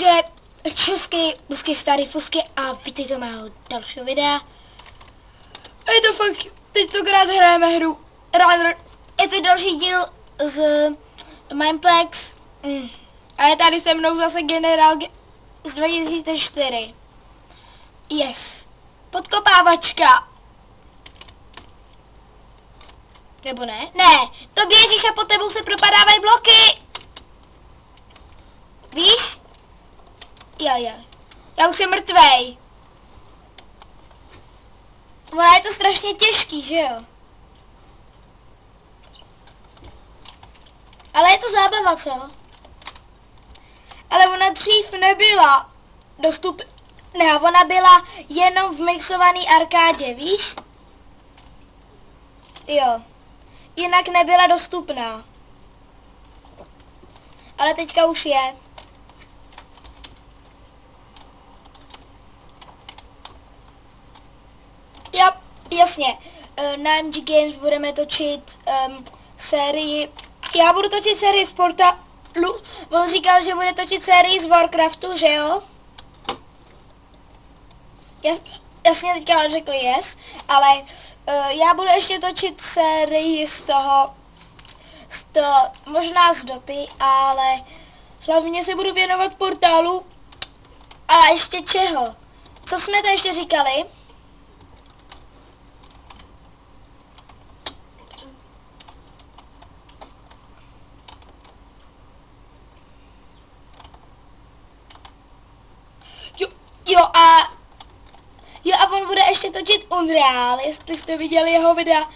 Takže čusky, busky, starý fusky a vítejte mého dalšího videa. A je to fakt, tentokrát hrajeme hru Runner. Je to další díl z Mineplex. A je tady se mnou zase generál z 2004. Yes. Podkopávačka. Nebo ne? Ne, to běžíš a pod tebou se propadávají bloky. Víš? Jo. Já už jsem mrtvej. Ona je to strašně těžký, že jo? Ale je to zábava, co? Ale ona dřív nebyla dostupná, ona byla jenom v mixovaný arkádě, víš? Jo. Jinak nebyla dostupná. Ale teďka už je. Jasně. Na MG Games budeme točit sérii. Já budu točit sérii z Portalu. On říkal, že bude točit sérii z Warcraftu, že jo? Jasně teďka řekl yes, ale já budu ještě točit sérii z toho, možná z Doty, ale hlavně se budu věnovat Portálu. A ještě čeho? Co jsme to ještě říkali? Jo a on bude ještě točit Unreal, jestli jste viděli jeho videa.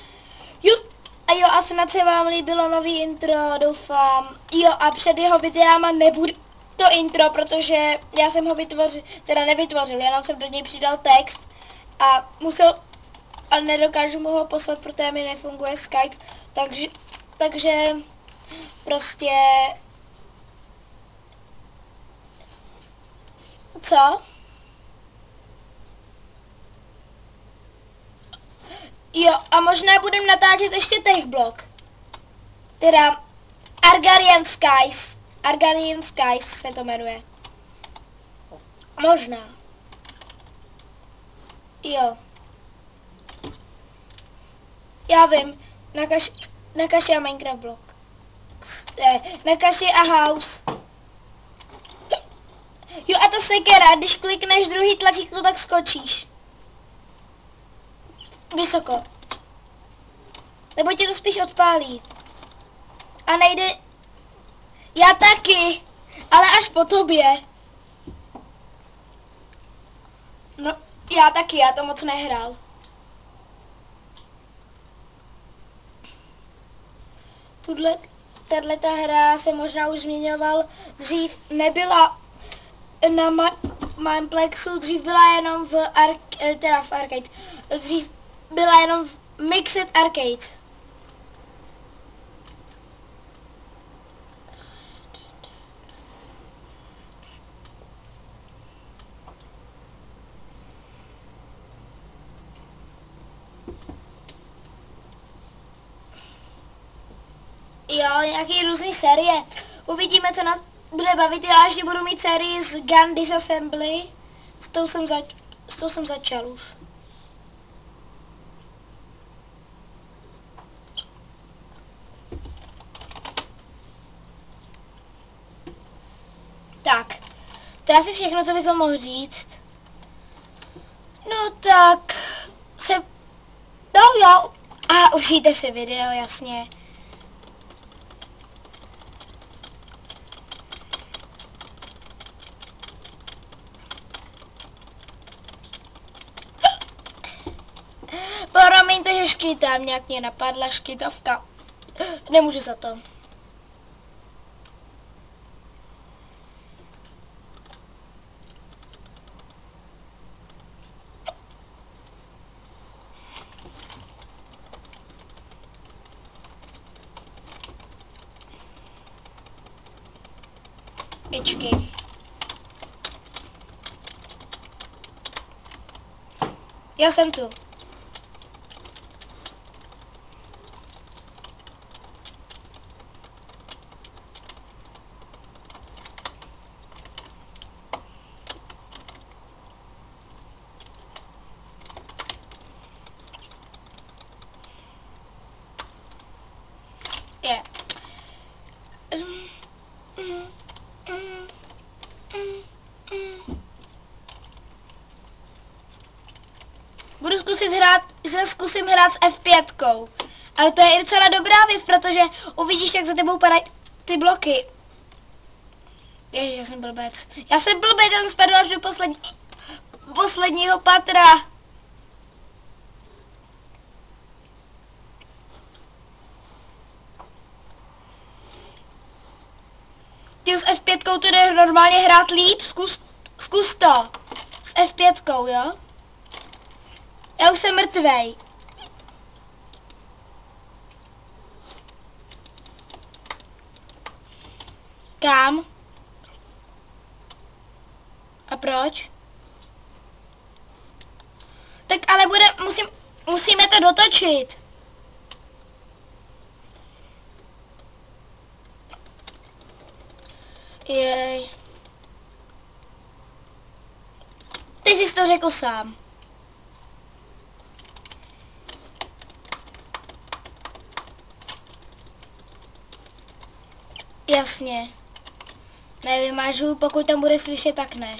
Jo a snad se vám líbilo nový intro, doufám. Jo a před jeho videama nebude to intro, protože já jsem ho nevytvořil, jenom jsem do něj přidal text a ale nedokážu mu ho poslat, protože mi nefunguje Skype, takže prostě... Co? Jo, a možná budeme natáčet ještě Techblock. Teda Argarian Skies. Argarian Skies se to jmenuje. Možná. Jo. Já vím. Nakashi a Minecraft Block. Nakashi a House. Jo a ta sekera, když klikneš druhý tlačítko, tak skočíš. Vysoko. Nebo tě to spíš odpálí. A nejde... Já taky. Ale až po tobě. No, já taky, já to moc nehrál. Tato hra se možná už zmiňoval. Dřív nebyla na Mineplexu, dřív byla jenom v Arcade. Dřív byla jenom v Mixed Arcade. Jo, nějaký různý série. Uvidíme, co nás bude bavit. Já ještě budu mít sérii z Gun Disassembly. S tou jsem začal už. Tak, to je asi všechno, co bych vám mohl říct. No tak, jo, a užijte si video, jasně. Promiňte, že škytám, nějak mě napadla škytovka. Nemůžu za to. Pičky. Já jsem tu. zkusím hrát s F5. Ale to je i docela dobrá věc, protože uvidíš, jak za tebou padají ty bloky. Ježiš, já jsem blbec, já jsem spadl až do posledního patra. Ty s F5 to jde normálně hrát líp, zkus to. S F5, jo? Já už jsem mrtvej. Kam? A proč? Tak ale musíme to dotočit. Jej. Ty jsi to řekl sám. Jasně. Nevymažu, pokud tam bude slyšet, tak ne.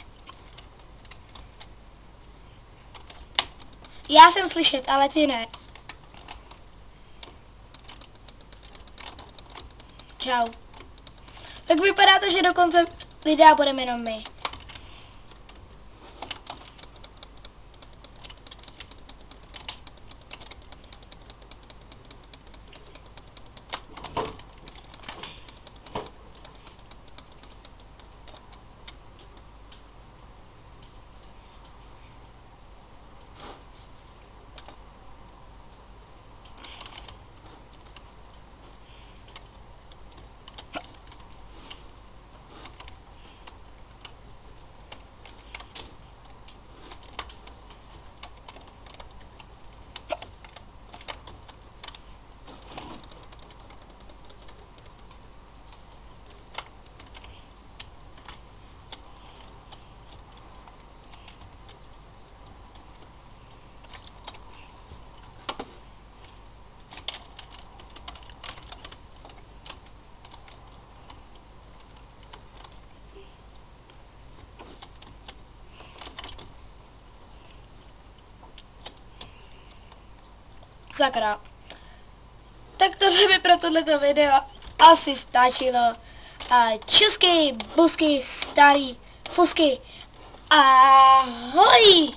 Já jsem slyšet, ale ty ne. Čau. Tak vypadá to, že do konce videa budeme jenom my. Sakra. Tak tohle by pro tohleto video asi stačilo. Čusky, busky, starý, fusky. Ahoj!